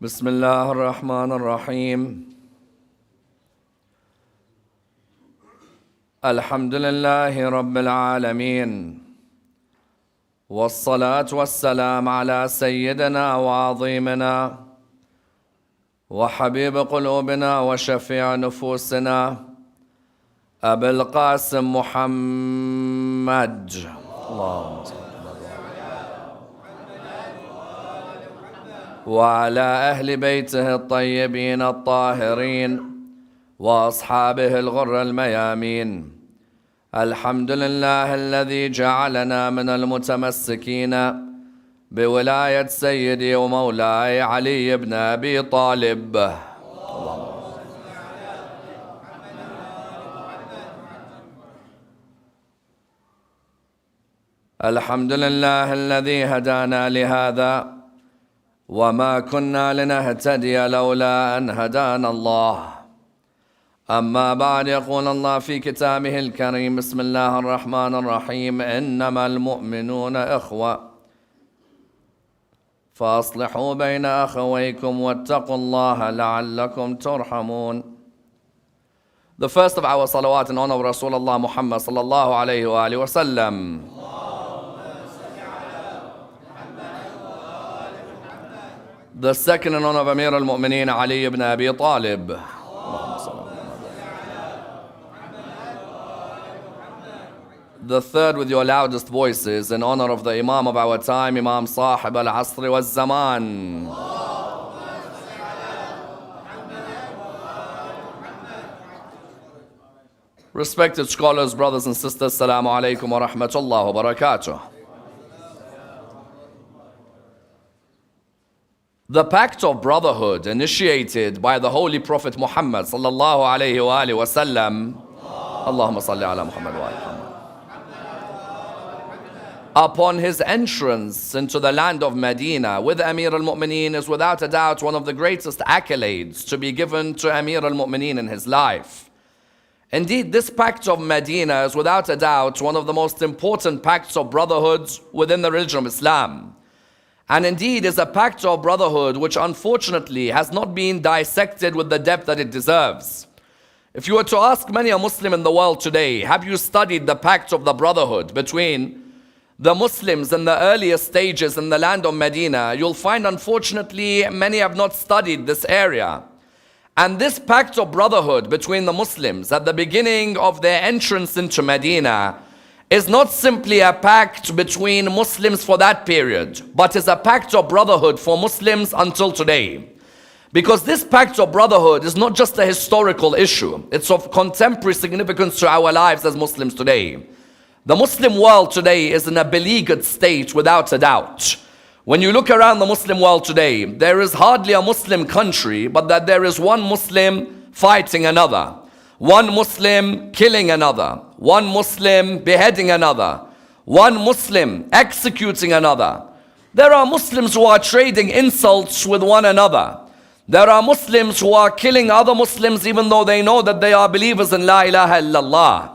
بسم الله الرحمن الرحيم الحمد لله رب العالمين والصلاة والسلام على سيدنا وعظيمنا وحبيب قلوبنا وشفيع نفوسنا أبي القاسم محمد اللهم صل وعلى أهل بيته الطيبين الطاهرين وأصحابه الغر الميامين. الحمد لله الذي جعلنا من المتمسكين بولاية سيدي ومولاي علي بن أبي طالب. الحمد لله الذي هدانا لهذا وما كنا لنهتدي لولا أن هدانا الله. أما بعد، يقول الله في كتابه الكريم: بسم الله الرحمن الرحيم، إنما المؤمنون إخوة فأصلحوا بين أخويكم واتقوا الله لعلكم ترحمون. The first of our salawat in honor of Rasulullah Muhammad sallallahu alayhi wa alihi wa sallam. The second in honor of Amir al-Mu'mineen Ali ibn Abi Talib. The third with your loudest voices in honor of the Imam of our time, Imam Sahib al-Asr wal-Zaman. Respected scholars, brothers and sisters, Assalamu alaikum wa rahmatullah wa barakatuh. The Pact of Brotherhood initiated by the Holy Prophet Muhammad sallallahu alayhi wa alihi wa sallam, Allahumma salli ala Muhammad wa ala Muhammad, upon his entrance into the land of Medina with Amir al-Mu'mineen is without a doubt one of the greatest accolades to be given to Amir al-Mu'mineen in his life. Indeed, this Pact of Medina is without a doubt one of the most important pacts of brotherhood within the religion of Islam. And indeed is a pact of brotherhood which unfortunately has not been dissected with the depth that it deserves. If you were to ask many a Muslim in the world today, have you studied the pact of the brotherhood between the Muslims in the earliest stages in the land of Medina, you'll find unfortunately many have not studied this area. And this pact of brotherhood between the Muslims at the beginning of their entrance into Medina is not simply a pact between Muslims for that period, but is a pact of brotherhood for Muslims until today. Because this pact of brotherhood is not just a historical issue, it's of contemporary significance to our lives as Muslims today. The Muslim world today is in a beleaguered state without a doubt. When you look around the Muslim world today, there is hardly a Muslim country but that there is one Muslim fighting another, one Muslim killing another, one Muslim beheading another, one Muslim executing another. There are Muslims who are trading insults with one another. There are Muslims who are killing other Muslims even though they know that they are believers in La ilaha illallah.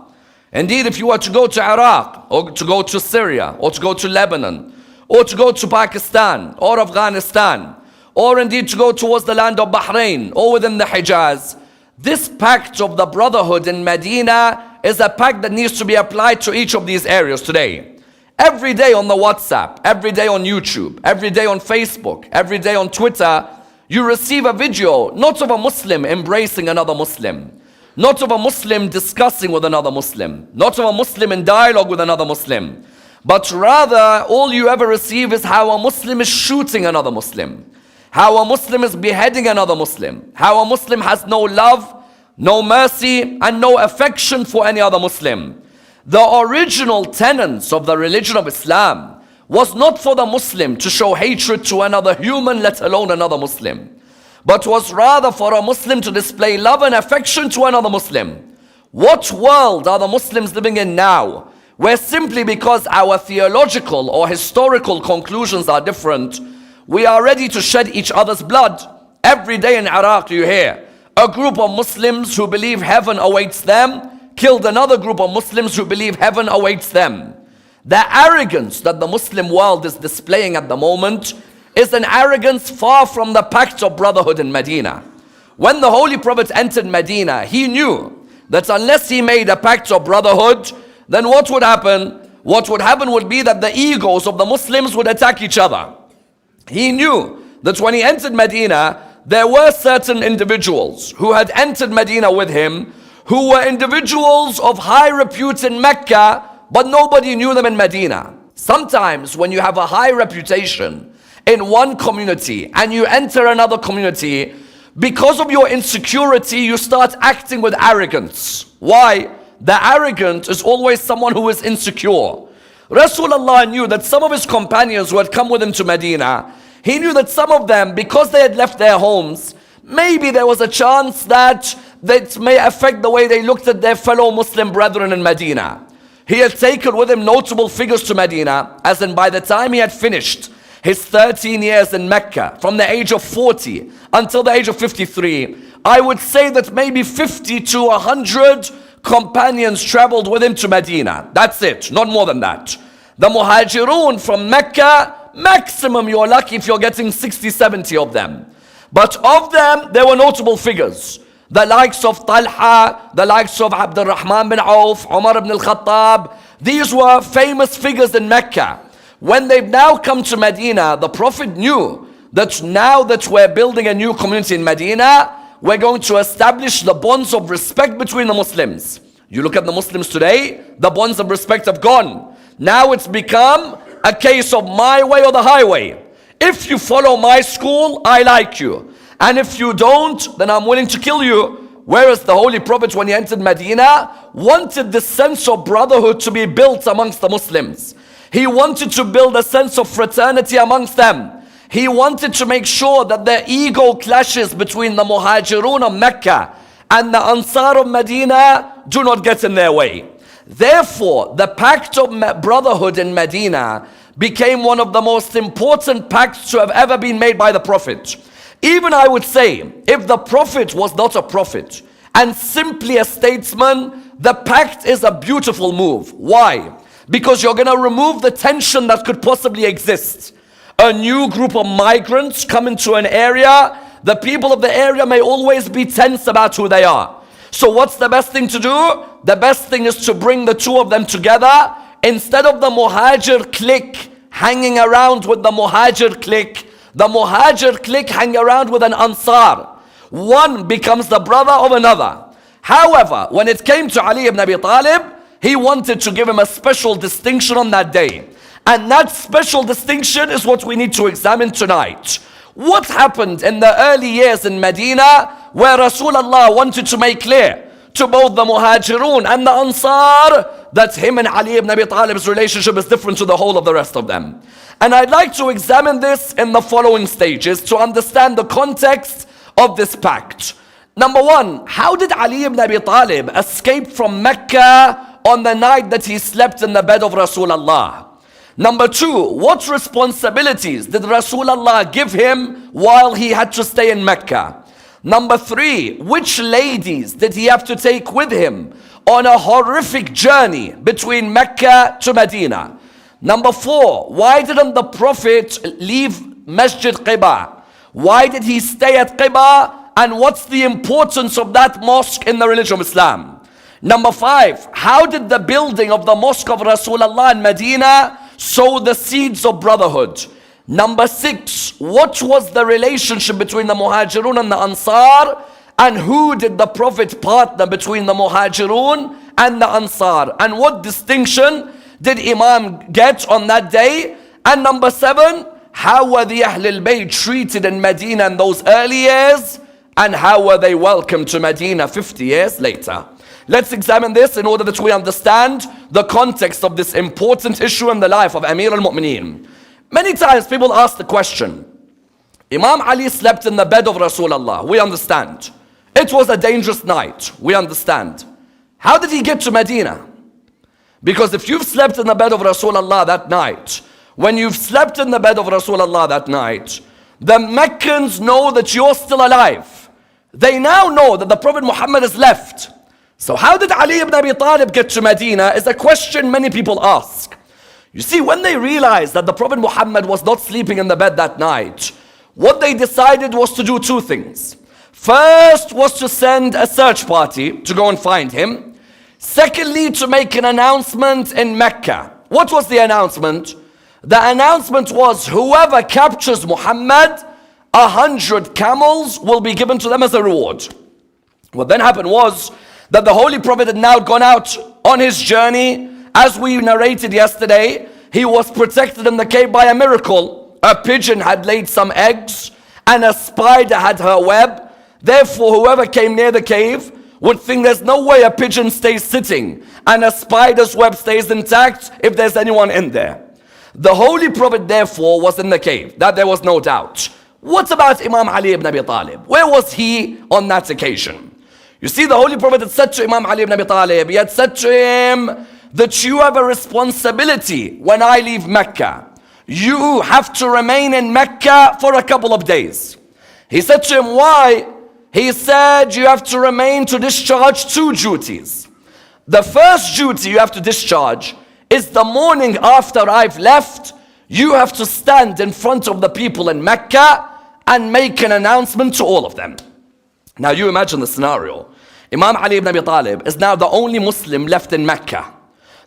Indeed, if you were to go to Iraq, or to go to Syria, or to go to Lebanon, or to go to Pakistan, or Afghanistan, or indeed to go towards the land of Bahrain, or within the Hijaz, this pact of the brotherhood in Medina is a pact that needs to be applied to each of these areas today. Every day on the WhatsApp, every day on YouTube, every day on Facebook, every day on Twitter, you receive a video, not of a Muslim embracing another Muslim, not of a Muslim discussing with another Muslim, not of a Muslim in dialogue with another Muslim, but rather all you ever receive is how a Muslim is shooting another Muslim, how a Muslim is beheading another Muslim, how a Muslim has no love, no mercy, and no affection for any other Muslim. The original tenets of the religion of Islam was not for the Muslim to show hatred to another human, let alone another Muslim, but was rather for a Muslim to display love and affection to another Muslim. What world are the Muslims living in now, where simply because our theological or historical conclusions are different, we are ready to shed each other's blood? Every day in Iraq you hear a group of Muslims who believe heaven awaits them killed another group of Muslims who believe heaven awaits them. The arrogance that the Muslim world is displaying at the moment is an arrogance far from the pact of brotherhood in Medina. When the Holy Prophet entered Medina, he knew that unless he made a pact of brotherhood, then what would happen? What would happen would be that the egos of the Muslims would attack each other. He knew that when he entered Medina, there were certain individuals who had entered Medina with him, who were individuals of high repute in Mecca, but nobody knew them in Medina. Sometimes when you have a high reputation in one community and you enter another community, because of your insecurity, you start acting with arrogance. Why? The arrogant is always someone who is insecure. Rasulullah knew that some of his companions who had come with him to Medina, he knew that some of them, because they had left their homes, maybe there was a chance that may affect the way they looked at their fellow Muslim brethren in Medina. He had taken with him notable figures to Medina, as in by the time he had finished his 13 years in Mecca, from the age of 40 until the age of 53, I would say that maybe 50 to 100 companions traveled with him to Medina. That's it, not more than that. The Muhajirun from Mecca, maximum you're lucky if you're getting 60, 70 of them. But of them, there were notable figures. The likes of Talha, the likes of Abdul Rahman bin Auf, Umar ibn al-Khattab. These were famous figures in Mecca. When they've now come to Medina, the Prophet knew that now that we're building a new community in Medina, we're going to establish the bonds of respect between the Muslims. You look at the Muslims today, the bonds of respect have gone. Now it's become a case of my way or the highway. If you follow my school, I like you. And if you don't, then I'm willing to kill you. Whereas the Holy Prophet, when he entered Medina, wanted this sense of brotherhood to be built amongst the Muslims. He wanted to build a sense of fraternity amongst them. He wanted to make sure that the ego clashes between the Muhajirun of Mecca and the Ansar of Medina do not get in their way. Therefore, the pact of brotherhood in Medina became one of the most important pacts to have ever been made by the Prophet. Even I would say, if the Prophet was not a prophet and simply a statesman, the pact is a beautiful move. Why? Because you're going to remove the tension that could possibly exist. A new group of migrants come into an area, the people of the area may always be tense about who they are. So what's the best thing to do? The best thing is to bring the two of them together. Instead of the Muhajir clique hanging around with the Muhajir clique hang around with an Ansar. One becomes the brother of another. However, when it came to Ali ibn Abi Talib, he wanted to give him a special distinction on that day. And that special distinction is what we need to examine tonight. What happened in the early years in Medina where Rasulullah wanted to make clear to both the Muhajirun and the Ansar that him and Ali ibn Abi Talib's relationship is different to the whole of the rest of them. And I'd like to examine this in the following stages to understand the context of this pact. Number one, how did Ali ibn Abi Talib escape from Mecca on the night that he slept in the bed of Rasulullah? Number two, what responsibilities did Rasulullah give him while he had to stay in Mecca? Number three, which ladies did he have to take with him on a horrific journey between Mecca to Medina? Number four, why didn't the Prophet leave Masjid Quba? Why did he stay at Quba? And what's the importance of that mosque in the religion of Islam? Number five, how did the building of the mosque of Rasulullah in Medina sow the seeds of brotherhood? Number six, what was the relationship between the Muhajirun and the Ansar? And who did the Prophet partner between the Muhajirun and the Ansar? And what distinction did Imam get on that day? And number seven, how were the Ahlul Bayt treated in Medina in those early years? And how were they welcomed to Medina 50 years later? Let's examine this in order that we understand the context of this important issue in the life of Amir al-Mu'mineen. Many times people ask the question, Imam Ali slept in the bed of Rasulullah. We understand. It was a dangerous night. We understand. How did he get to Medina? Because if you've slept in the bed of Rasulullah that night, when you've slept in the bed of Rasulullah that night, the Meccans know that you're still alive. They now know that the Prophet Muhammad has left. So how did Ali ibn Abi Talib get to Medina is a question many people ask. You see, when they realized that the Prophet Muhammad was not sleeping in the bed that night, what they decided was to do two things. First was to send a search party to go and find him. Secondly, to make an announcement in Mecca. What was the announcement? The announcement was, whoever captures Muhammad, 100 camels will be given to them as a reward. What then happened was that the Holy Prophet had now gone out on his journey. As we narrated yesterday, he was protected in the cave by a miracle. A pigeon had laid some eggs and a spider had her web. Therefore, whoever came near the cave would think there's no way a pigeon stays sitting and a spider's web stays intact if there's anyone in there. The Holy Prophet therefore was in the cave. That there was no doubt. What about Imam Ali ibn Abi Talib? Where was he on that occasion? You see, the Holy Prophet had said to Imam Ali ibn Abi Talib, he had said to him that you have a responsibility when I leave Mecca. You have to remain in Mecca for a couple of days. He said to him, why? He said, you have to remain to discharge two duties. The first duty you have to discharge is the morning after I've left, you have to stand in front of the people in Mecca and make an announcement to all of them. Now you imagine the scenario. Imam Ali ibn Abi Talib is now the only Muslim left in Mecca.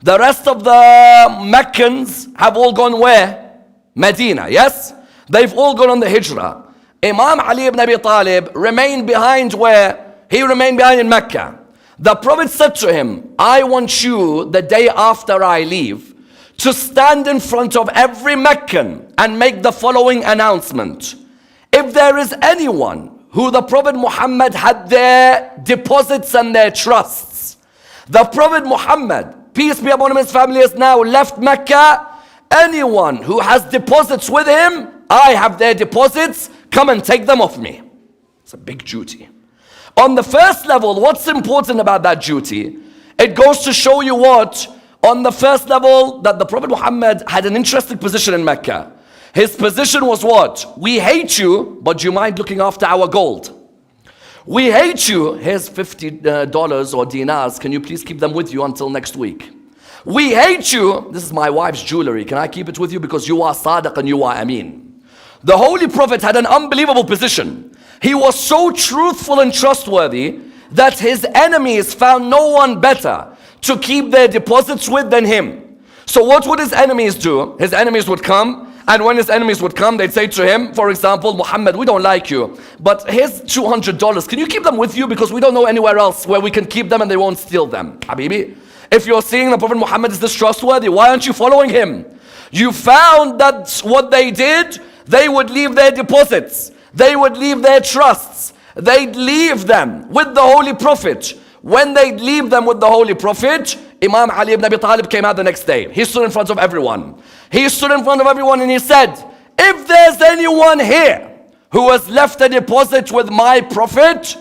The rest of the Meccans have all gone where? Medina, yes? They've all gone on the Hijrah. Imam Ali ibn Abi Talib remained behind where? He remained behind in Mecca. The Prophet said to him, I want you the day after I leave to stand in front of every Meccan and make the following announcement. If there is anyone who the Prophet Muhammad had their deposits and their trusts, the Prophet Muhammad, peace be upon him and his family, has now left Mecca. Anyone who has deposits with him, I have their deposits, come and take them off me. It's a big duty. On the first level, what's important about that duty? It goes to show you what? On the first level, that the Prophet Muhammad had an interesting position in Mecca. His position was what? We hate you, but do you mind looking after our gold? We hate you. Here's $50 or dinars. Can you please keep them with you until next week? We hate you. This is my wife's jewelry. Can I keep it with you because you are Sadiq and you are Amin? The Holy Prophet had an unbelievable position. He was so truthful and trustworthy that his enemies found no one better to keep their deposits with than him. So what would his enemies do? His enemies would come, and when his enemies would come, they'd say to him, for example, Muhammad, we don't like you, but here's $200. Can you keep them with you because we don't know anywhere else where we can keep them and they won't steal them? Habibi, if you're seeing the Prophet Muhammad is this trustworthy, why aren't you following him? You found that what they did, they would leave their deposits. They would leave their trusts. They'd leave them with the Holy Prophet. When they'd leave them with the Holy Prophet, Imam Ali ibn Abi Talib came out the next day. He stood in front of everyone. He stood in front of everyone and he said, if there's anyone here who has left a deposit with my Prophet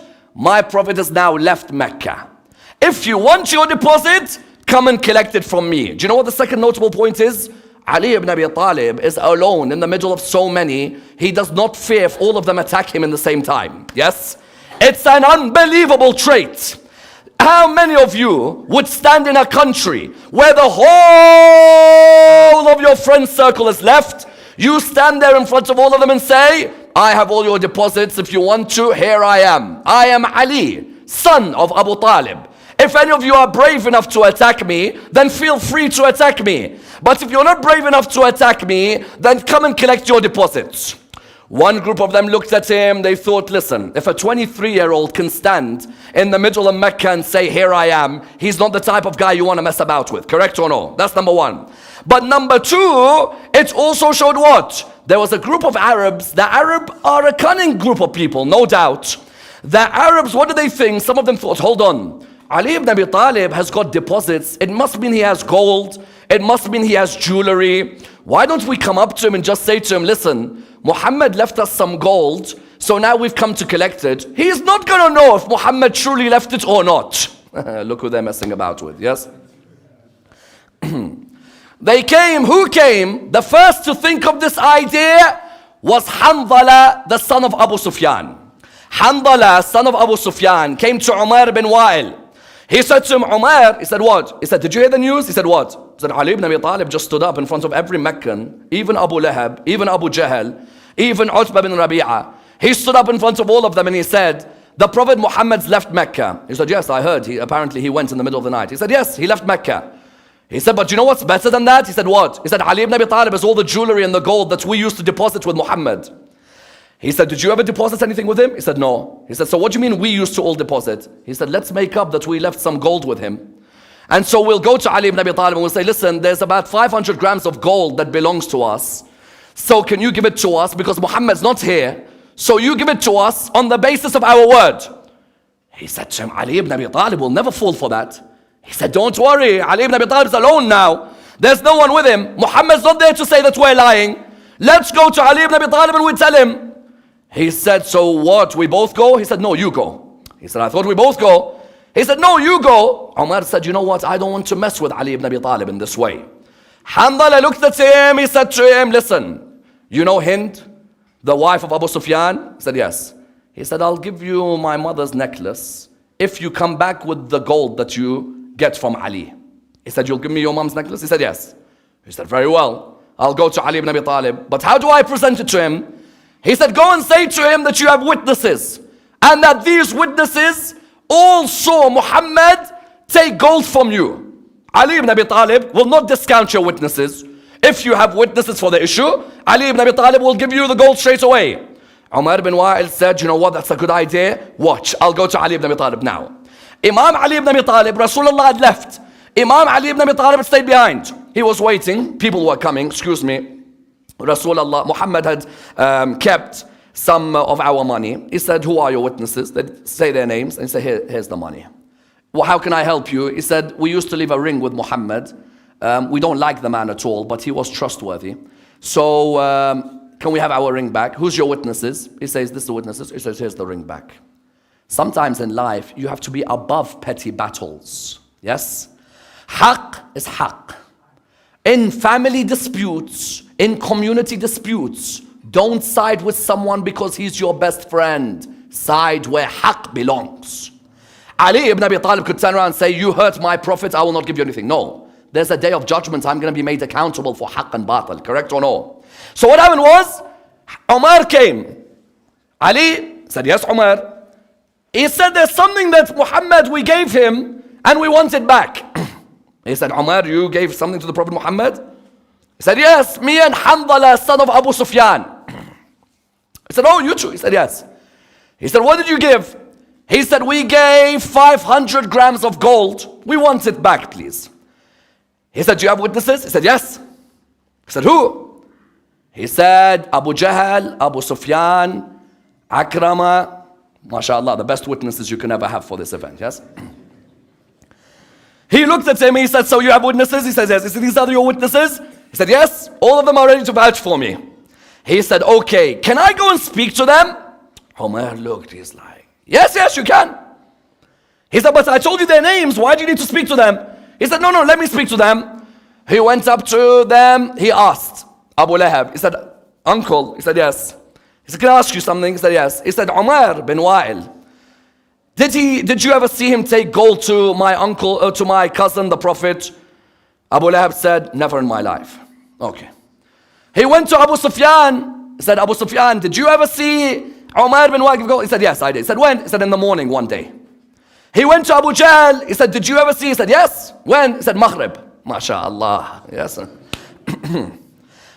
has now left Mecca. If you want your deposit, come and collect it from me. Do you know what the second notable point is? Ali ibn Abi Talib is alone in the middle of so many. He does not fear if all of them attack him in the same time. Yes? It's an unbelievable trait. How many of you would stand in a country where the whole of your friend circle is left? You stand there in front of all of them and say, I have all your deposits. If you want to, here I am. I am Ali, son of Abu Talib. If any of you are brave enough to attack me, then feel free to attack me. But if you're not brave enough to attack me, then come and collect your deposits. One group of them looked at him. They thought, listen, if a 23-year-old can stand in the middle of Mecca and say, here I am, he's not the type of guy you want to mess about with. Correct or no? That's number one. But number two, it also showed what? There was a group of Arabs. The Arab are a cunning group of people, no doubt. The Arabs, what do they think? Some of them thought, hold on. Ali ibn Abi Talib has got deposits. It must mean he has gold. It must mean he has jewelry. Why don't we come up to him and just say to him, listen, Muhammad left us some gold, so now we've come to collect it. He's not going to know if Muhammad truly left it or not. Look who they're messing about with, yes? They came. Who came? The first to think of this idea was Hanzala, the son of Abu Sufyan. Hanzala, son of Abu Sufyan, came to Umar bin Wa'il. He said to him, Umar, he said what? He said, did you hear the news? He said what? He said, Ali ibn Abi Talib just stood up in front of every Meccan, even Abu Lahab, even Abu Jahl, even Utbah bin Rabi'ah. He stood up in front of all of them and he said, the Prophet Muhammad's left Mecca. He said, yes, I heard. Apparently he went in the middle of the night. He said, yes, he left Mecca. He said, but you know what's better than that? He said, what? He said, Ali ibn Abi Talib has all the jewelry and the gold that we used to deposit with Muhammad. He said, did you ever deposit anything with him? He said, no. He said, so what do you mean we used to all deposit? He said, let's make up that we left some gold with him. And so we'll go to Ali ibn Abi Talib and we'll say, listen, there's about 500 grams of gold that belongs to us. So can you give it to us? Because Muhammad's not here. So you give it to us on the basis of our word. He said to him, Ali ibn Abi Talib will never fall for that. He said, don't worry, Ali ibn Abi Talib is alone now. There's no one with him. Muhammad's not there to say that we're lying. Let's go to Ali ibn Abi Talib and we tell him. He said, so what, we both go? He said, no, you go. He said, I thought we both go. He said, no, you go. Umar said, you know what, I don't want to mess with Ali ibn Abi Talib in this way. Hanzala looked at him, he said to him, listen, you know Hind, the wife of Abu Sufyan? He said, yes. He said, I'll give you my mother's necklace if you come back with the gold that you get from Ali. He said, you'll give me your mom's necklace? He said, yes. He said, very well, I'll go to Ali ibn Abi Talib, but how do I present it to him? He said, go and say to him that you have witnesses, and that these witnesses all saw Muhammad take gold from you. Ali ibn Abi Talib will not discount your witnesses. If you have witnesses for the issue, Ali ibn Abi Talib will give you the gold straight away. Umar bin Wa'il said, you know what, that's a good idea. Watch, I'll go to Ali ibn Abi Talib now. Imam Ali ibn Abi Talib, Rasulullah had left. Imam Ali ibn Abi Talib stayed behind. He was waiting, people were coming, excuse me. Rasulullah, Muhammad had kept some of our money. He said, who are your witnesses? They say their names and he said, here's the money. Well, how can I help you? He said, we used to leave a ring with Muhammad. We don't like the man at all, but he was trustworthy. So can we have our ring back? Who's your witnesses? He says, this is the witnesses. He says, here's the ring back. Sometimes in life, you have to be above petty battles. Yes? Haqq is haqq. In family disputes, in community disputes, don't side with someone because he's your best friend. Side where haqq belongs. Ali ibn Abi Talib could turn around and say, you hurt my prophet, I will not give you anything. No. There's a day of judgment, I'm going to be made accountable for haqq and batil. Correct or no? So what happened was, Umar came. Ali said, yes, Umar. He said, there's something that Muhammad, we gave him, and we want it back. He said, Umar, you gave something to the Prophet Muhammad? He said, yes, me and Hanzala, son of Abu Sufyan. He said, oh, you too? He said, yes. He said, what did you give? He said, we gave 500 grams of gold. We want it back, please. He said, do you have witnesses? He said, yes. He said, who? He said, Abu Jahl, Abu Sufyan, Akrama. MashaAllah, the best witnesses you can ever have for this event, yes? He looked at him, he said, so you have witnesses? He said, yes. He said, these are your witnesses? He said, yes, all of them are ready to vouch for me. He said, okay, can I go and speak to them? Umar looked, he's like, yes, you can. He said, but I told you their names, why do you need to speak to them? He said, no, let me speak to them. He went up to them, he asked Abu Lahab, he said, uncle, he said, yes. He said, can I ask you something? He said, yes. He said, Umar bin Wa'il, did you ever see him take gold to my uncle, to my cousin, the Prophet? Abu Lahab said, never in my life. Okay. He went to Abu Sufyan. He said, Abu Sufyan, did you ever see Umar bin Wa'il give gold? He said, yes, I did. He said, when? He said, in the morning one day. He went to Abu Jahl. He said, did you ever see? He said, yes. When? He said, Maghrib. MashaAllah. Yes.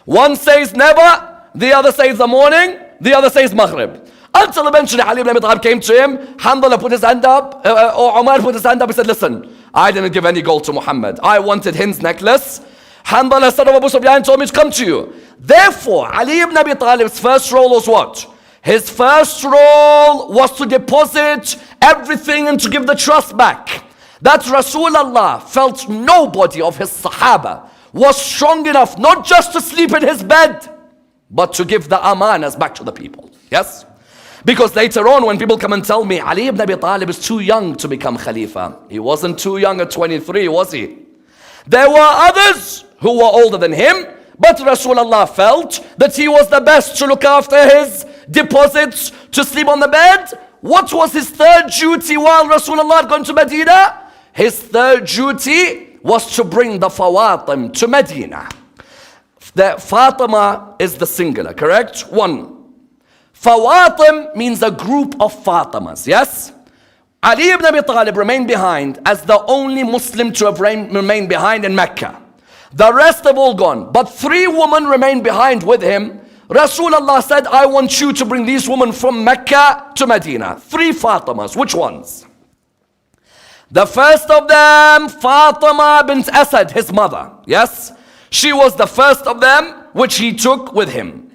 One says never, the other says the morning, the other says Maghrib. Until eventually Ali ibn Abi Talib came to him, Hanzala put his hand up, or Umar put his hand up, he said, listen, I didn't give any gold to Muhammad. I wanted Hind's necklace. Hanzala, son of Abu Sufyan, told me to come to you. Therefore, Ali ibn Abi Talib's first role was what? His first role was to deposit everything and to give the trust back. That Rasulullah felt nobody of his Sahaba was strong enough not just to sleep in his bed, but to give the amanas back to the people. Yes? Because later on when people come and tell me Ali ibn Abi Talib is too young to become Khalifa. He wasn't too young at 23, was he? There were others who were older than him, but Rasulullah felt that he was the best to look after his deposits, to sleep on the bed. What was his third duty while Rasulullah had gone to Medina? his third duty was to bring the Fawatim to Medina. The Fatima is the singular, correct? One. Fawatim means a group of Fatimas, yes? Ali ibn Abi Talib remained behind as the only Muslim to have remained behind in Mecca. The rest have all gone, but 3 women remained behind with him. Rasulullah said, I want you to bring these women from Mecca to Medina. 3 Fatimas. Which ones? The first of them, Fatima bint Asad, his mother. Yes? She was the first of them, which he took with him.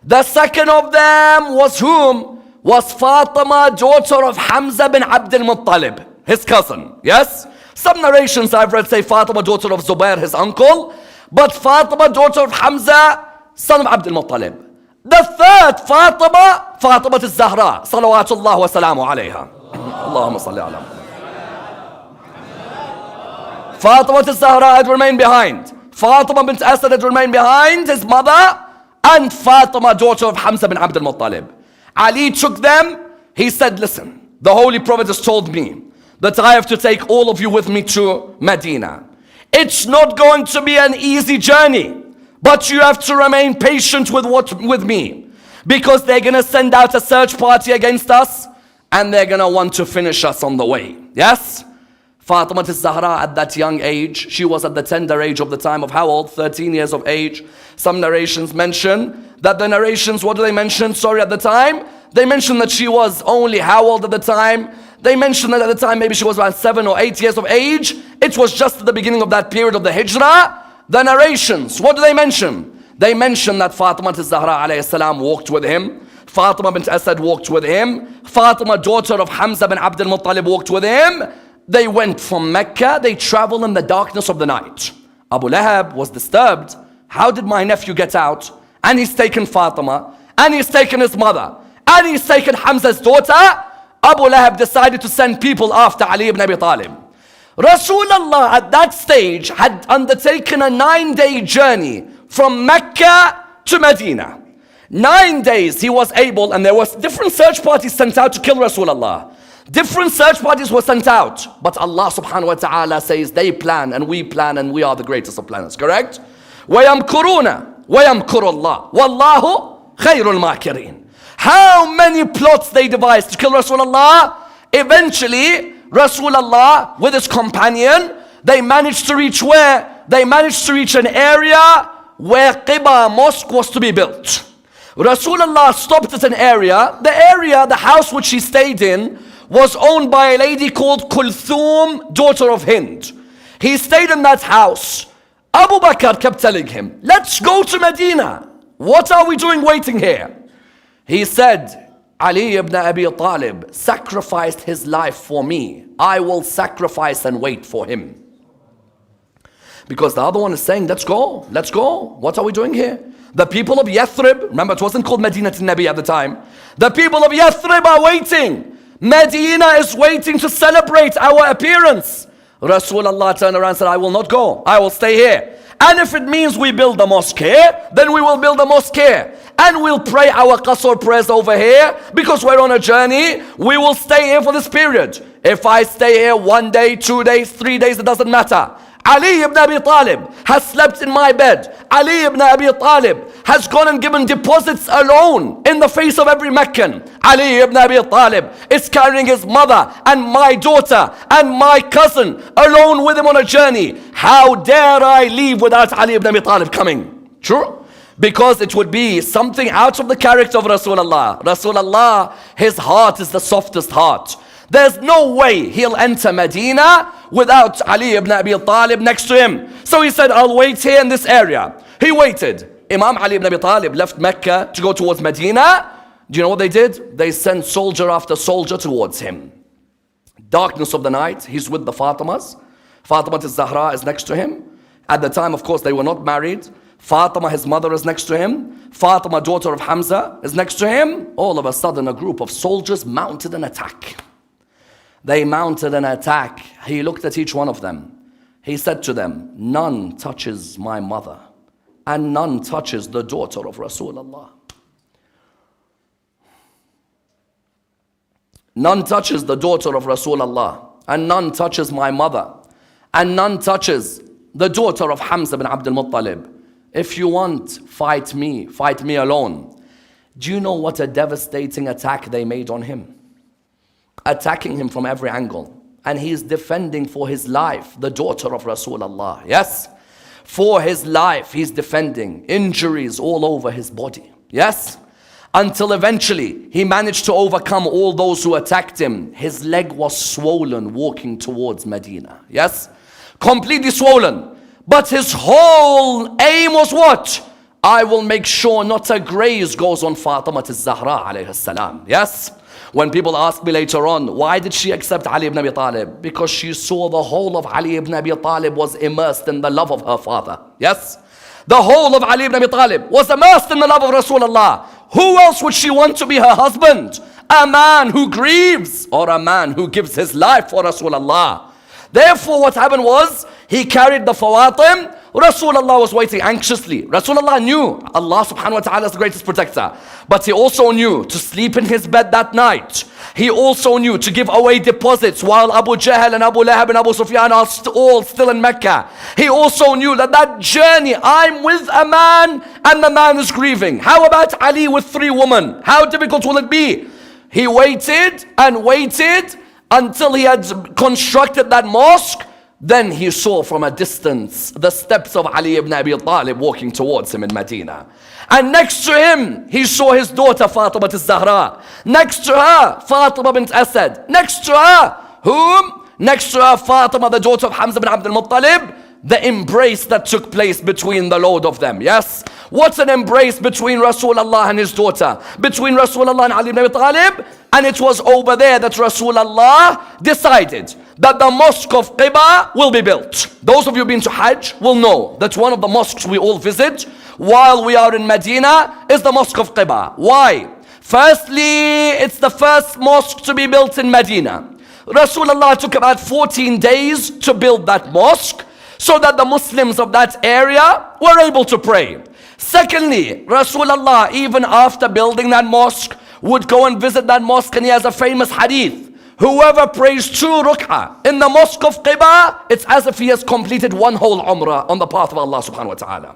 The second of them was whom? Was Fatima, daughter of Hamza bin Abd al-Muttalib, his cousin. Yes? Some narrations I've read say Fatima, daughter of Zubair, his uncle. But Fatima, daughter of Hamza, son of Abd al-Muttalib. The third Fatima, Fatima al-Zahra, salawatullah wa salamu alayha. Allahumma salli ala. Fatima al-Zahra had remained behind. Fatima bint Asad had remained behind, his mother, and Fatima, daughter of Hamza bin Abd al-Muttalib. Ali took them. He said, listen, the Holy Prophet has told me that I have to take all of you with me to Medina. It's not going to be an easy journey, but you have to remain patient with me, because they're going to send out a search party against us, and they're going to want to finish us on the way. Yes? Fatima al-Zahra at that young age, she was at the tender age of the time of how old? 13 years of age. Some narrations mention that the narrations, what do they mention? Sorry, at the time, they mention that she was only how old at the time? They mentioned that at the time maybe she was around 7 or 8 years of age. It was just at the beginning of that period of the Hijrah. The narrations, what do they mention? They mention that Fatima al-Zahra alayhi salam walked with him. Fatima bint Asad walked with him. Fatima, daughter of Hamza bin Abd al-Muttalib, walked with him. They went from Mecca. They traveled in the darkness of the night. Abu Lahab was disturbed. How did my nephew get out? And he's taken Fatima. And he's taken his mother. And he's taken Hamza's daughter. Abu Lahab decided to send people after Ali ibn Abi Talib. Rasulullah at that stage had undertaken a 9-day journey from Mecca to Medina. 9 days he was able, and there was different search parties sent out to kill Rasulullah. Different search parties were sent out. But Allah subhanahu wa ta'ala says they plan and we are the greatest of planners. Correct? وَيَمْكُرُونَ وَيَمْكُرُ اللَّهُ وَاللَّهُ خَيْرُ الْمَاكِرِينَ. How many plots they devised to kill Rasulullah? Eventually, Rasulullah with his companion, they managed to reach where? They managed to reach an area where Qiba mosque was to be built. Rasulullah stopped at an area. The house which he stayed in, was owned by a lady called Kulthum, daughter of Hind. He stayed in that house. Abu Bakr kept telling him, let's go to Medina. What are we doing waiting here? He said, Ali ibn Abi Talib sacrificed his life for me. I will sacrifice and wait for him. Because the other one is saying, let's go. What are we doing here? The people of Yathrib, remember it wasn't called Medina Nabi at the time. The people of Yathrib are waiting. Medina is waiting to celebrate our appearance. Rasulullah turned around and said, I will not go. I will stay here. And if it means we build a mosque here, then we will build a mosque here. And we'll pray our qasr prayers over here because we're on a journey. We will stay here for this period. If I stay here 1 day, 2 days, 3 days, it doesn't matter. Ali ibn Abi Talib has slept in my bed. Ali ibn Abi Talib has gone and given deposits alone in the face of every Meccan. Ali ibn Abi Talib is carrying his mother and my daughter and my cousin alone with him on a journey. How dare I leave without Ali ibn Abi Talib coming? True? Because it would be something out of the character of Rasulullah. Rasulullah, his heart is the softest heart. There's no way he'll enter Medina without Ali ibn Abi Talib next to him. So he said, I'll wait here in this area. He waited. Imam Ali ibn Abi Talib left Mecca to go towards Medina. Do you know what they did? They sent soldier after soldier towards him. Darkness of the night, he's with the Fatimas. Fatima al-Zahra is next to him. At the time, of course, they were not married. Fatima, his mother, is next to him. Fatima, daughter of Hamza, is next to him. All of a sudden, a group of soldiers mounted an attack. They mounted an attack. He looked at each one of them. He said to them, none touches my mother, and none touches the daughter of Rasulullah. None touches the daughter of Rasulullah. and none touches my mother, and none touches the daughter of Hamza bin Abdul Muttalib. If you want, fight me alone. Do you know what a devastating attack they made on him? Attacking him from every angle. And he is defending for his life the daughter of Rasulullah. Yes, for his life he's defending. Injuries all over his body. Yes, until eventually he managed to overcome all those who attacked him. His leg was swollen walking towards Medina. Yes, completely swollen. But his whole aim was what? I will make sure not a graze goes on Fatima al-Zahra alayhi salam. Yes. When people ask me later on, why did she accept Ali ibn Abi Talib? Because she saw the whole of Ali ibn Abi Talib was immersed in the love of her father. Yes? The whole of Ali ibn Abi Talib was immersed in the love of Rasulullah. Who else would she want to be her husband? A man who grieves or a man who gives his life for Rasulullah. Therefore what happened was, he carried the Fawatim. Rasulullah was waiting anxiously. Rasulullah knew Allah subhanahu wa ta'ala is the greatest protector. But he also knew to sleep in his bed that night. He also knew to give away deposits while Abu Jahl and Abu Lahab and Abu Sufyan are all still in Mecca. He also knew that that journey, I'm with a man and the man is grieving. How about Ali with 3 women? How difficult will it be? He waited and waited until he had constructed that mosque. Then he saw from a distance the steps of Ali ibn Abi Talib walking towards him in Medina. And next to him, he saw his daughter Fatima al-Zahra. Next to her, Fatima bint Asad. Next to her, whom? Next to her, Fatima, the daughter of Hamza bin Abdul Muttalib. The embrace that took place between the load of them. Yes? What's an embrace between Rasulullah and his daughter? Between Rasulullah and Ali ibn Abi Talib? And it was over there that Rasulullah decided that the mosque of Quba will be built. Those of you who've been to Hajj will know that one of the mosques we all visit while we are in Medina is the mosque of Quba. Why? Firstly, it's the first mosque to be built in Medina. Rasulullah took about 14 days to build that mosque so that the Muslims of that area were able to pray. Secondly, Rasulullah, even after building that mosque, would go and visit that mosque, and he has a famous hadith. Whoever prays 2 ruk'ah in the mosque of Quba, it's as if he has completed 1 whole umrah on the path of Allah subhanahu wa ta'ala.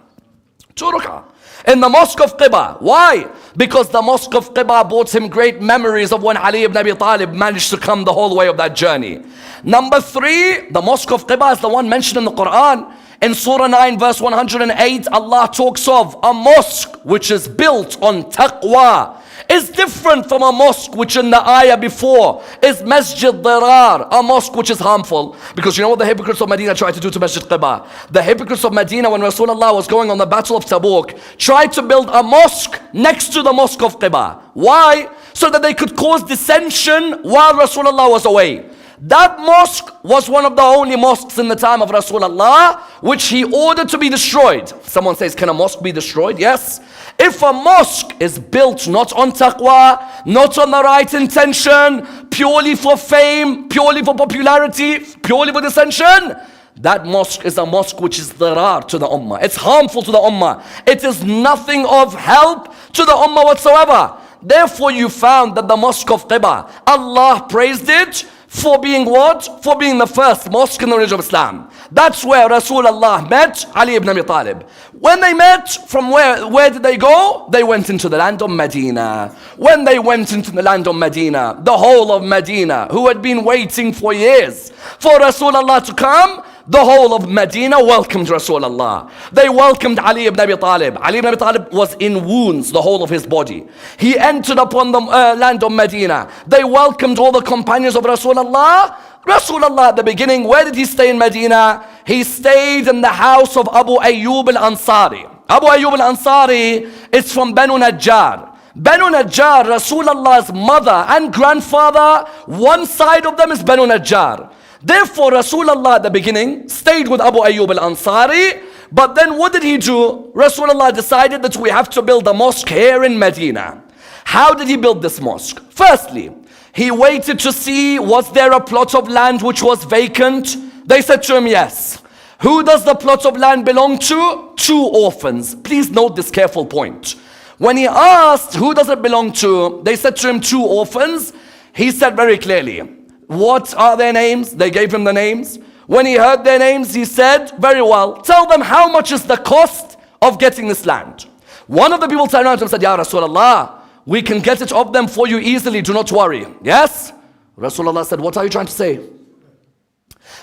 2 ruk'ah in the mosque of Quba. Why? Because the mosque of Quba brought him great memories of when Ali ibn Abi Talib managed to come the whole way of that journey. Number 3, the mosque of Quba is the one mentioned in the Quran. In Surah 9 verse 108, Allah talks of a mosque which is built on taqwa. Is different from a mosque which in the ayah before is Masjid Dirar, a mosque which is harmful. Because you know what the hypocrites of Medina tried to do to Masjid Quba? The hypocrites of Medina, when Rasulullah was going on the battle of Tabuk, tried to build a mosque next to the mosque of Quba. Why? So that they could cause dissension while Rasulullah was away. That mosque was one of the only mosques in the time of Rasulullah which he ordered to be destroyed. Someone says, can a mosque be destroyed? Yes. If a mosque is built not on taqwa, not on the right intention, purely for fame, purely for popularity, purely for dissension, that mosque is a mosque which is dirar to the ummah. It's harmful to the ummah. It is nothing of help to the ummah whatsoever. Therefore you found that the mosque of Quba, Allah praised it for being what? For being the first mosque in the religion of Islam. That's where Rasulullah met Ali ibn Abi Talib. When they met, from where did they go? They went into the land of Medina. When they went into the land of Medina, the whole of Medina, who had been waiting for years for Rasulullah to come, the whole of Medina welcomed Rasulullah. They welcomed Ali ibn Abi Talib. Ali ibn Abi Talib was in wounds, the whole of his body. He entered upon the land of Medina. They welcomed all the companions of Rasulullah. Rasulullah at the beginning, where did he stay in Medina? He stayed in the house of Abu Ayyub al-Ansari. Abu Ayyub al-Ansari is from Banu Najjar. Banu Najjar, Rasulullah's mother and grandfather, one side of them is Banu Najjar. Therefore, Rasulullah at the beginning stayed with Abu Ayyub al-Ansari. But then what did he do? Rasulullah decided that we have to build a mosque here in Medina. How did he build this mosque? Firstly, he waited to see, was there a plot of land which was vacant? They said to him, yes. Who does the plot of land belong to? 2 orphans. Please note this careful point. When he asked, who does it belong to? They said to him, 2 orphans. He said very clearly, What are their names? They gave him the names. When he heard their names, he said, very well, tell them how much is the cost of getting this land. One of the people turned around to him and said, Ya Rasulullah, we can get it of them for you easily, do not worry. Yes? Rasulullah said, what are you trying to say?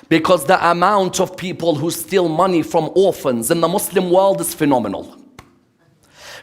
Because the amount of people who steal money from orphans in the Muslim world is phenomenal.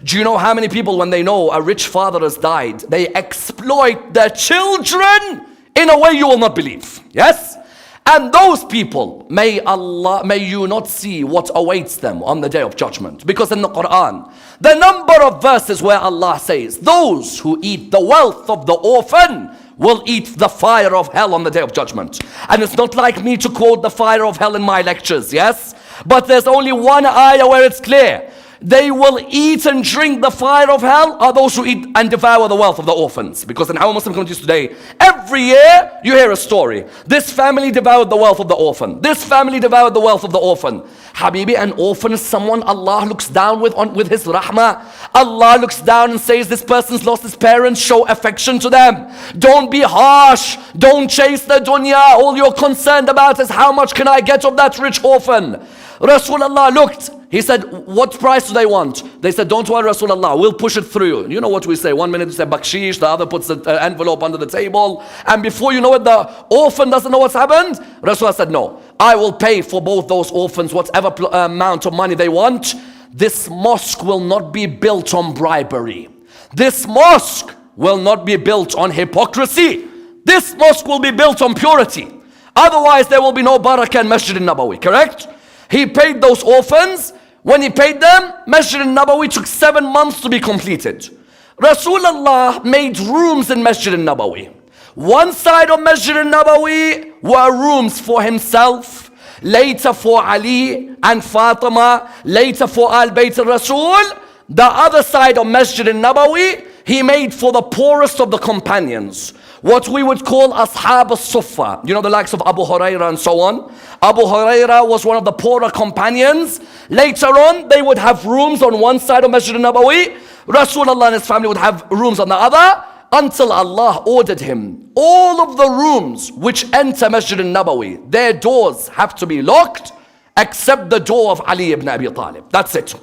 Do you know how many people, when they know a rich father has died, they exploit their children in a way you will not believe? Yes? And those people, may you not see what awaits them on the day of judgment. Because in the Quran, the number of verses where Allah says, those who eat the wealth of the orphan will eat the fire of hell on the day of judgment. And it's not like me to quote the fire of hell in my lectures, yes? But there's only one ayah where it's clear. They will eat and drink the fire of hell are those who eat and devour the wealth of the orphans. Because in our Muslim communities today, every year you hear a story. This family devoured the wealth of the orphan. This family devoured the wealth of the orphan. Habibi, an orphan is someone Allah looks down with his rahmah. Allah looks down and says, this person's lost his parents, show affection to them. Don't be harsh. Don't chase the dunya. All you're concerned about is how much can I get of that rich orphan. Rasulullah looked. He said, what price do they want? They said, don't worry, Rasulullah, we'll push it through. You know what we say? 1 minute we say bakshish, the other puts the envelope under the table. And before you know it, the orphan doesn't know what's happened. Rasulullah said, no, I will pay for both those orphans whatever amount of money they want. This mosque will not be built on bribery. This mosque will not be built on hypocrisy. This mosque will be built on purity. Otherwise, there will be no barakah in Masjid al-Nabawi, correct? He paid those orphans. When he paid them, Masjid al-Nabawi took 7 months to be completed. Rasulullah made rooms in Masjid al-Nabawi. One side of Masjid al-Nabawi were rooms for himself, later for Ali and Fatima, later for Al-Bayt al-Rasul. The other side of Masjid al-Nabawi, he made for the poorest of the companions. What we would call Ashab al-Suffa. You know, the likes of Abu Huraira and so on. Abu Huraira was one of the poorer companions. Later on, they would have rooms on one side of Masjid al-Nabawi. Rasulullah and his family would have rooms on the other. Until Allah ordered him, all of the rooms which enter Masjid al-Nabawi, their doors have to be locked, except the door of Ali ibn Abi Talib. That's it.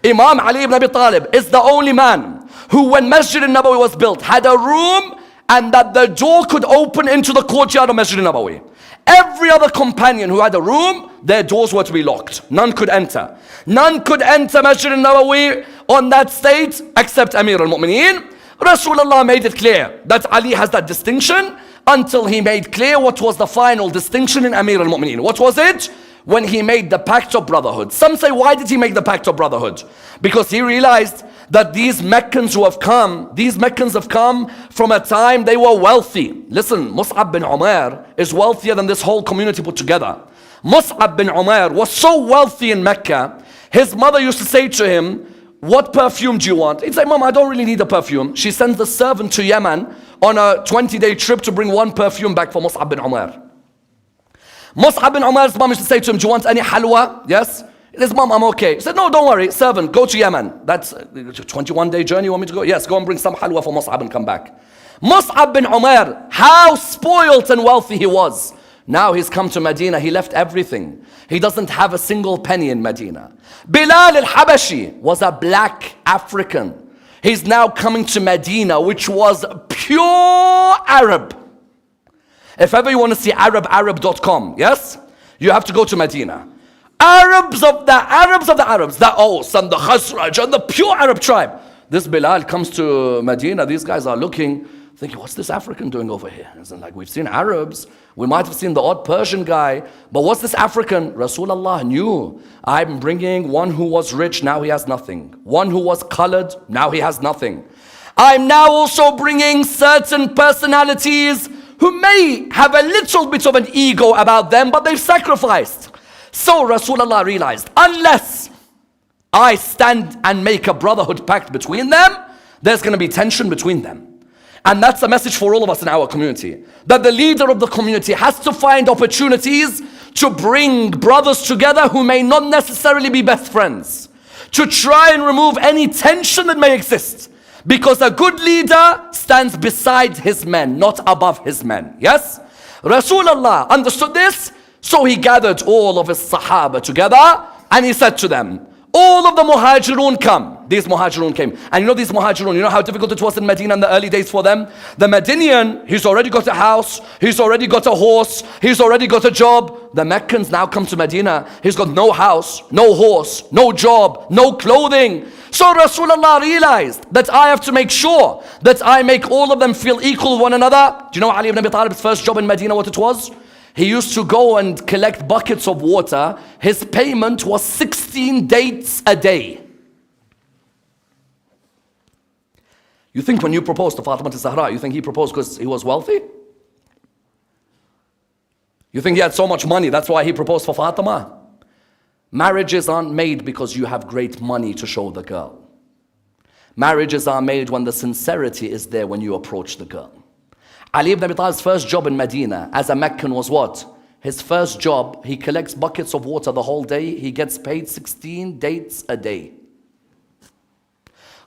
Imam Ali ibn Abi Talib is the only man who, when Masjid al-Nabawi was built, had a room and that the door could open into the courtyard of Masjid al-Nabawi. Every other companion who had a room, their doors were to be locked. None could enter. None could enter Masjid al-Nabawi on that state except Amir al-Mu'mineen. Rasulullah made it clear that Ali has that distinction until he made clear what was the final distinction in Amir al-Mu'mineen. What was it? When he made the Pact of Brotherhood. Some say, why did he make the Pact of Brotherhood? Because he realized that these Meccans who have come, these Meccans have come from a time they were wealthy. Listen, Mus'ab bin Umair is wealthier than this whole community put together. Mus'ab bin Umair was so wealthy in Mecca, his mother used to say to him, what perfume do you want? He'd say, Mom, I don't really need a perfume. She sends the servant to Yemen on a 20-day trip to bring one perfume back for Mus'ab bin Umair. Mus'ab bin Umair's mom used to say to him, do you want any halwa? Yes? He says, Mom, I'm okay. He said, no, don't worry, servant, go to Yemen. That's a 21-day journey, you want me to go? Yes, go and bring some halwa for Mus'ab and come back. Mus'ab bin Umair, how spoiled and wealthy he was. Now he's come to Medina, he left everything. He doesn't have a single penny in Medina. Bilal al-Habashi was a black African. He's now coming to Medina, which was pure Arab. If ever you want to see Arab.com, yes? You have to go to Medina. Arabs of the Arabs, the Aus and the Khazraj and the pure Arab tribe. This Bilal comes to Medina, these guys are looking, thinking, what's this African doing over here? It's like, we've seen Arabs, we might have seen the odd Persian guy, but what's this African? Rasulullah knew, I'm bringing one who was rich, now he has nothing. One who was colored, now he has nothing. I'm now also bringing certain personalities who may have a little bit of an ego about them, but they've sacrificed. So Rasulullah realized, unless I stand and make a brotherhood pact between them, there's going to be tension between them. And that's a message for all of us in our community. That the leader of the community has to find opportunities to bring brothers together who may not necessarily be best friends. To try and remove any tension that may exist. Because a good leader stands beside his men, not above his men. Yes? Rasulullah understood this, so he gathered all of his Sahaba together and he said to them, all of the Muhajirun come. These Muhajirun came. And you know these Muhajirun, you know how difficult it was in Medina in the early days for them? The Medinian, he's already got a house, he's already got a horse, he's already got a job. The Meccans now come to Medina, he's got no house, no horse, no job, no clothing. So Rasulullah realized that I have to make sure that I make all of them feel equal with one another. Do you know Ali ibn Abi Talib's first job in Medina, what it was? He used to go and collect buckets of water. His payment was 16 dates a day. You think when you proposed to Fatima Zahra, you think he proposed because he was wealthy? You think he had so much money, that's why he proposed for Fatima? Marriages aren't made because you have great money to show the girl. Marriages are made when the sincerity is there when you approach the girl. Ali ibn Abi Talib's first job in Medina as a Meccan was what? His first job, he collects buckets of water the whole day. He gets paid 16 dates a day.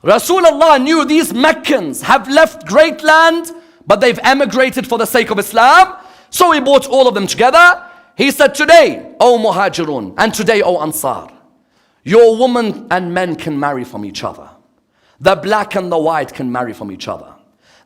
Rasulullah knew these Meccans have left great land, but they've emigrated for the sake of Islam. So he brought all of them together. He said, today, O Muhajirun, and today, O Ansar, your women and men can marry from each other. The black and the white can marry from each other.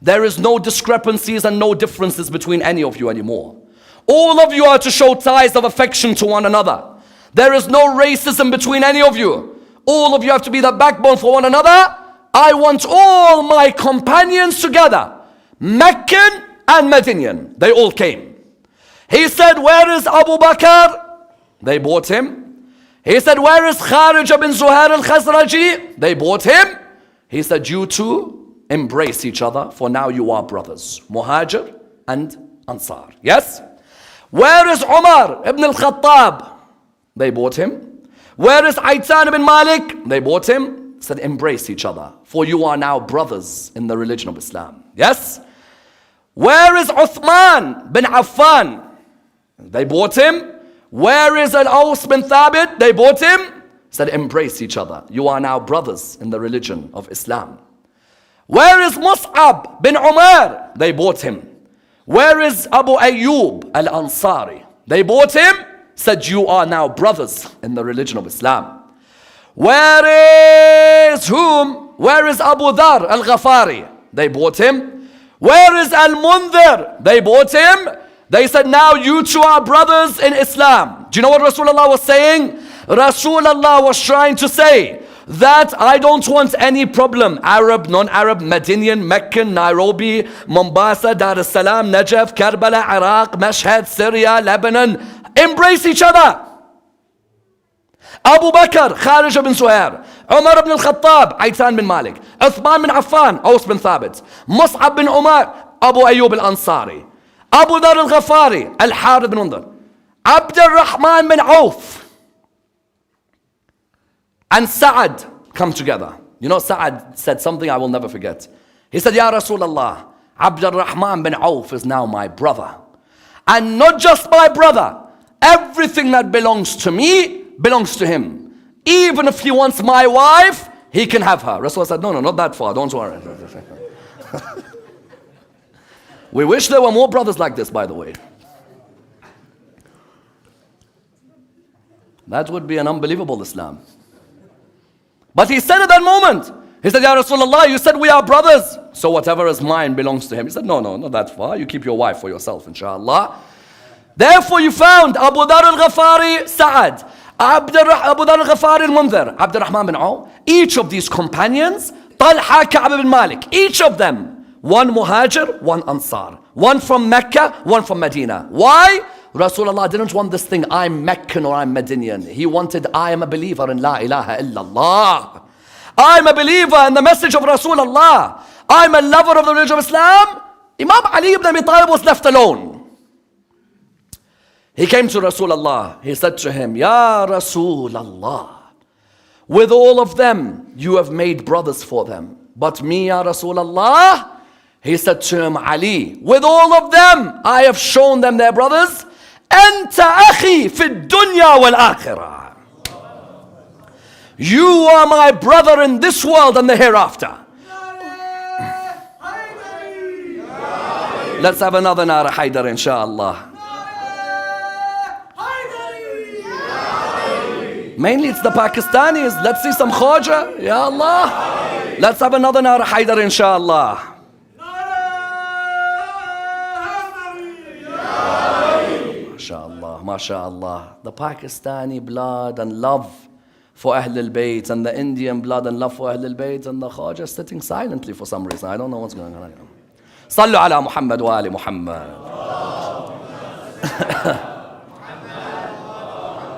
There is no discrepancies and no differences between any of you anymore. All of you are to show ties of affection to one another. There is no racism between any of you. All of you have to be the backbone for one another. I want all my companions together, Meccan and Medinian. They all came. He said, where is Abu Bakr? They brought him. He said, where is Kharija bin Zuhair al-Khazraji? They brought him. He said, you two embrace each other, for now you are brothers, Muhajir and Ansar. Yes? Where is Umar ibn al-Khattab? They brought him. Where is Aitan ibn Malik? They brought him. Said, embrace each other, for you are now brothers in the religion of Islam. Yes? Where is Uthman bin Affan? They brought him. Where is Al-Aws bin Thabit? They brought him. Said, embrace each other. You are now brothers in the religion of Islam. Where is Mus'ab bin Umar? They bought him. Where is Abu Ayyub al-Ansari? They bought him. Said, you are now brothers in the religion of Islam. Where is whom? Where is Abu Dhar al-Ghafari? They bought him. Where is Al-Mundhir? They bought him. They said, now you two are brothers in Islam. Do you know what Rasulullah was saying? Rasulullah was trying to say that I don't want any problem. Arab, non-Arab, Medinian, Meccan, Nairobi, Mombasa, Dar es Salaam, Najaf, Karbala, Iraq, Mashhad, Syria, Lebanon. Embrace each other. Abu Bakr, Kharija bin Zuhair, Umar ibn al-Khattab, Aitan bin Malik, Uthman bin Affan, Aws bin Thabit, Mus'ab bin Umar, Abu Ayyub al-Ansari, Abu Dhar al-Ghafari, Al-Harith bin Undar, Abd al-Rahman bin Auf, and Sa'ad come together. You know, Sa'ad said something I will never forget. He said, Ya Rasulullah, Abd al-Rahman bin Auf is now my brother. And not just my brother, everything that belongs to me belongs to him. Even if he wants my wife, he can have her. Rasulullah said, no, not that far, don't worry. We wish there were more brothers like this, by the way. That would be an unbelievable Islam. But he said at that moment, he said, Ya Rasulullah, you said we are brothers, so whatever is mine belongs to him. He said, no, not that far. You keep your wife for yourself, inshallah. Therefore you found Abu Dhar al-Ghafari, Sa'ad, Abu Dhar al-Ghafari al-Mundhir, Abd al-Rahman bin Auf. Each of these companions, Talha, Ka'b bin Malik, each of them, one Muhajir, one Ansar. One from Mecca, one from Medina. Why? Rasulullah didn't want this thing, I'm Meccan or I'm Medinian. He wanted, I am a believer in La ilaha illallah. I'm a believer in the message of Rasulullah. I'm a lover of the religion of Islam. Imam Ali ibn Abi Talib was left alone. He came to Rasulullah. He said to him, Ya Rasulullah, with all of them, you have made brothers for them. But me, Ya Rasulullah, he said to him, Ali, with all of them, I have shown them their brothers. أنت أخي في الدنيا والآخرة. You are my brother in this world and the hereafter. Let's have another Nara Haidar, inshallah. Mainly it's the Pakistanis. Let's see some Khoja. Ya Allah. Let's have another Nara Haidar, inshallah. MashaAllah, MashaAllah. The Pakistani blood and love for Ahlul Bayt, and the Indian blood and love for Ahlul Bayt, and the Khaja sitting silently for some reason. I don't know what's going on. Sallu ala Muhammad wa ali Muhammad.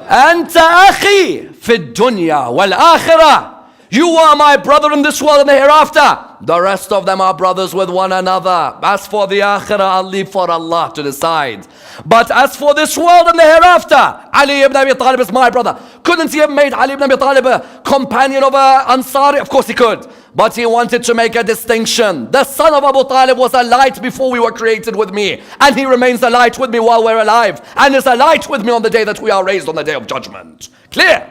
Anta akhi fi dunya wal akhirah. You are my brother in this world and the hereafter. The rest of them are brothers with one another. As for the akhirah, I'll leave for Allah to decide. But as for this world and the hereafter, Ali ibn Abi Talib is my brother. Couldn't he have made Ali ibn Abi Talib a companion of Ansari? Of course he could. But he wanted to make a distinction. The son of Abu Talib was a light before we were created with me. And he remains a light with me while we're alive. And is a light with me on the day that we are raised on the day of judgment. Clear?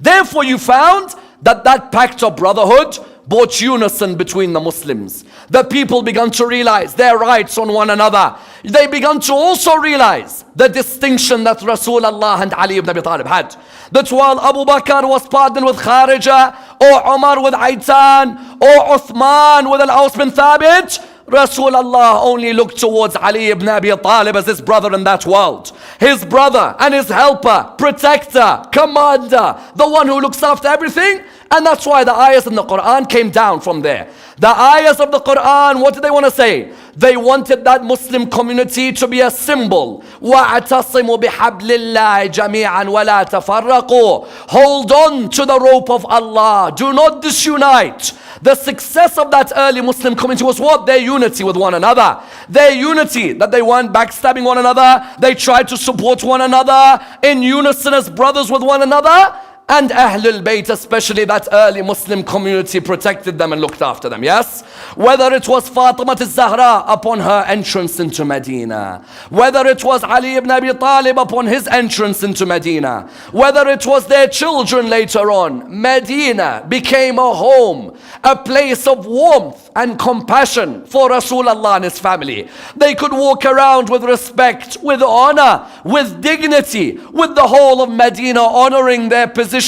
Therefore you found that pact of brotherhood brought unison between the Muslims. The people began to realize their rights on one another. They began to also realize the distinction that Rasulullah and Ali ibn Abi Talib had. That while Abu Bakr was partnered with Kharija, or Umar with Aitan, or Uthman with Al-Aws bin Thabit, Rasulullah only looked towards Ali ibn Abi Talib as his brother in that world. His brother and his helper, protector, commander, the one who looks after everything. And that's why the ayahs in the Quran came down from there. The ayahs of the Quran, what did they want to say? They wanted that Muslim community to be a symbol. وَاعْتَصِمُوا بِحَبْلِ اللَّهِ جَمِيعًا وَلَا تَفَرَّقُوا. Hold on to the rope of Allah. Do not disunite. The success of that early Muslim community was what? Their unity with one another. Their unity, that they weren't backstabbing one another. They tried to support one another in unison as brothers with one another. And Ahlul Bayt, especially that early Muslim community, protected them and looked after them, yes? Whether it was Fatima al-Zahra upon her entrance into Medina, whether it was Ali ibn Abi Talib upon his entrance into Medina, whether it was their children later on, Medina became a home, a place of warmth and compassion for Rasulullah and his family. They could walk around with respect, with honor, with dignity, with the whole of Medina honoring their position,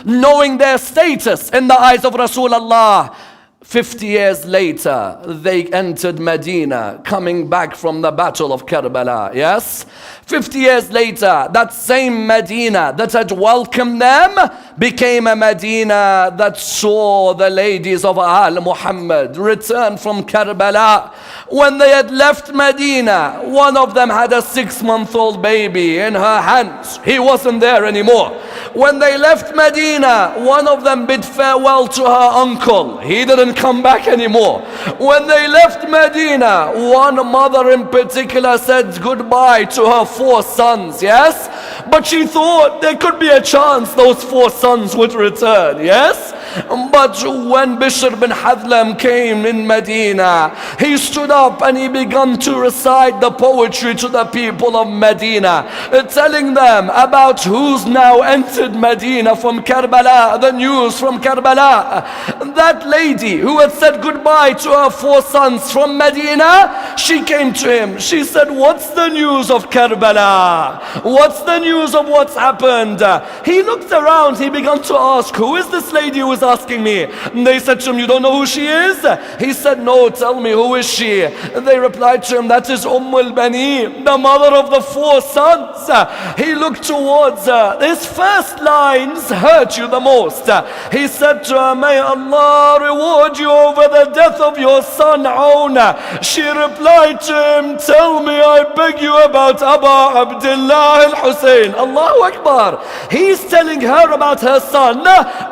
knowing their status in the eyes of Rasulullah. 50 years later, they entered Medina, coming back from the battle of Karbala, yes? 50 years later, that same Medina that had welcomed them became a Medina that saw the ladies of Al Muhammad return from Karbala. When they had left Medina, one of them had a 6-month-old baby in her hands. He wasn't there anymore. When they left Medina, one of them bid farewell to her uncle. He didn't come back anymore. When they left Medina, one mother in particular said goodbye to her 4 sons, yes? But she thought there could be a chance those 4 sons would return, yes? But when Bishr bin Hadlam came in Medina, he stood up and he began to recite the poetry to the people of Medina, telling them about who's now entered Medina from Karbala, the news from Karbala. That lady who had said goodbye to her 4 sons from Medina, she came to him. She said, what's the news of Karbala? What's the news of what's happened? He looked around, he began to ask, who is this lady who is asking me? And they said to him, you don't know who she is? He said, no, tell me, who is she? And they replied to him, that is al-Bani, the mother of the 4 sons. He looked towards her. His first lines hurt you the most. He said to her, may Allah reward you over the death of your son Auna. She replied to him, tell me, I beg you, about Aba Abdullah al-Hussein. Allahu Akbar. He's telling her about her son,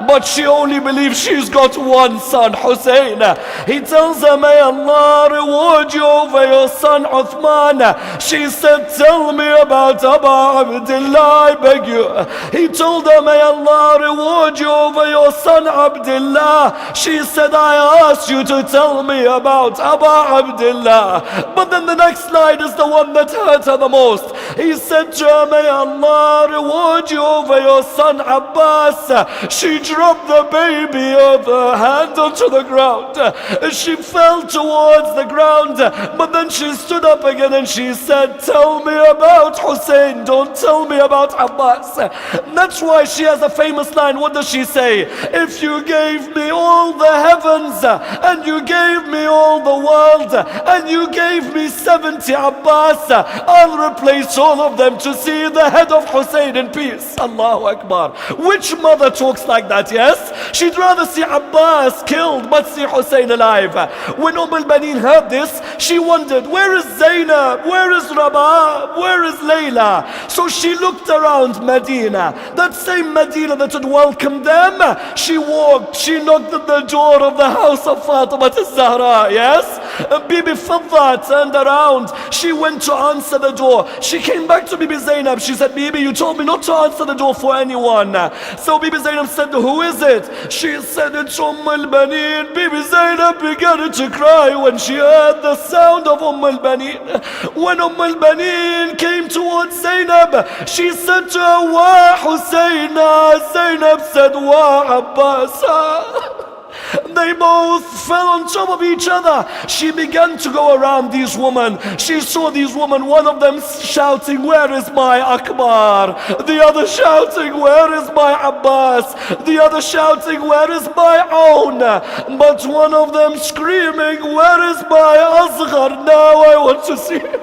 but she only believes she's got 1 son, Hussein. He tells her, may Allah reward you over your son Uthman. She said, tell me about Aba Abdullah, I beg you. He told her, may Allah reward you over your son Abdullah. She said, I asked you to tell me about Aba Abdullah. But then the next slide is the one that hurt her the most. He said to her, may Allah reward you over your son Abbas. She dropped the baby of her hand onto the ground. She fell towards the ground, but then she stood up again and she said, tell me about Hussein, don't tell me about Abbas. That's why she has a famous line. What does she say? If you gave me all the heavens and you gave me all the world and you gave me 70 Abbas, I'll replace all of them to see the head of Hussein in peace. Allahu Akbar. Which mother talks like that? Yes, she'd rather see Abbas killed but see Hussein alive. When al-Baneen heard this, she wondered, where is Zainab, where is Rabab, where is Layla? So she looked around Medina, that same Medina that had welcomed them. She walked, she knocked at the door of the house of Fatima al-Zahra. Yes, Bibi Fadda turned around, she went to answer the door. She came back to Bibi Zainab. She said, Bibi, you told me not to answer the door for anyone. So Bibi Zainab said, who is it? She said, it's al-Baneen. Bibi Zainab began to cry when she heard the sound of al-Baneen. When al-Baneen came towards Zainab, she said to her, wa Husayna. Zainab said, wa Abbas. They both fell on top of each other. She began to go around these women. She saw these women, one of them shouting, where is my Akbar? The other shouting, where is my Abbas? The other shouting, where is my own? But one of them screaming, where is my Asghar? Now I want to see him.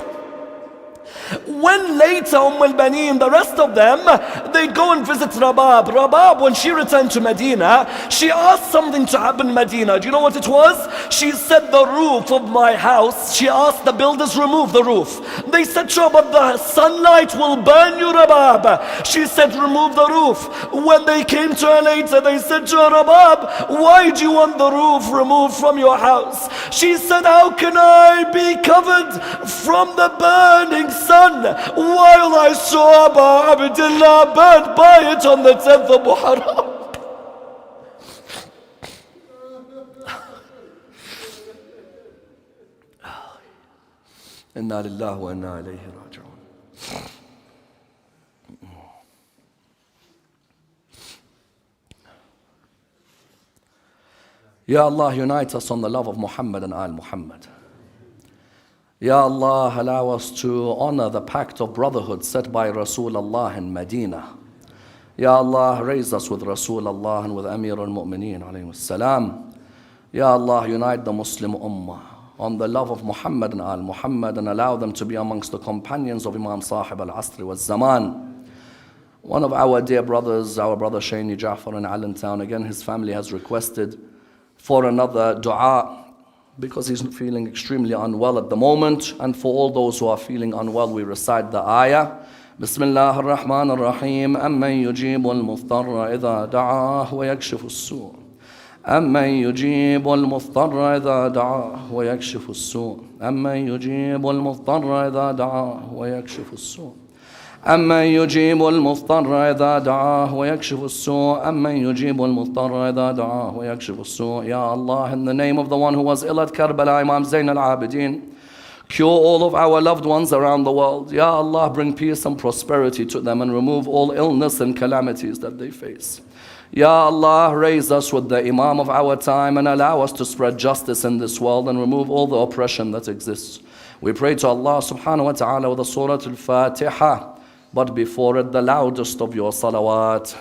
When later al-Baneen, the rest of them, they go and visit Rabab. Rabab, when she returned to Medina, she asked something to happen in Medina. Do you know what it was? She said, the roof of my house, she asked the builders remove the roof. They said to her, but the sunlight will burn you, Rabab. She said, remove the roof. When they came to her later, they said to her, Rabab, why do you want the roof removed from your house? She said, how can I be covered from the burning sun while I saw Abu Abdullah burned by it on the 10th of Muharram? Inna lillahi wa inna ilayhi raji'un. Ya Allah, unite us on the love of Muhammad and Al Muhammad. Ya Allah, allow us to honor the pact of brotherhood set by Rasulullah in Medina. Ya Allah, raise us with Rasulullah and with Amir al-Mu'mineen alayhi salam. Ya Allah, unite the Muslim Ummah on the love of Muhammad and Al Muhammad and allow them to be amongst the companions of Imam Sahib al-Asri wal-Zaman. One of our dear brothers, our brother Shayni Ja'far in Allentown, again his family has requested for another dua because he's feeling extremely unwell at the moment. And for all those who are feeling unwell, we recite the ayah. Bismillah ar-Rahman ar-Rahim. Amman yujibu al-muftarra idha da'ah wa yakshifu as-su'. Amman yujibu al-muftarra idha da'ah wa yakshifu as-su'. Amman yujibu al-muftarra idha da'ah wa yakshifu as-su'. أمن يجيب المضطر إذا دعاه ويكشف السوء أمن يجيب المضطر إذا دعاه ويكشف السوء. Ya Allah, in the name of the one who was ill at Karbala, Imam Zain al-Abidin, cure all of our loved ones around the world. Ya Allah, bring peace and prosperity to them and remove all illness and calamities that they face. Ya Allah, raise us with the Imam of our time and allow us to spread justice in this world and remove all the oppression that exists. We pray to Allah subhanahu wa ta'ala with the Surah Al-Fatiha, but before it the loudest of your salawat.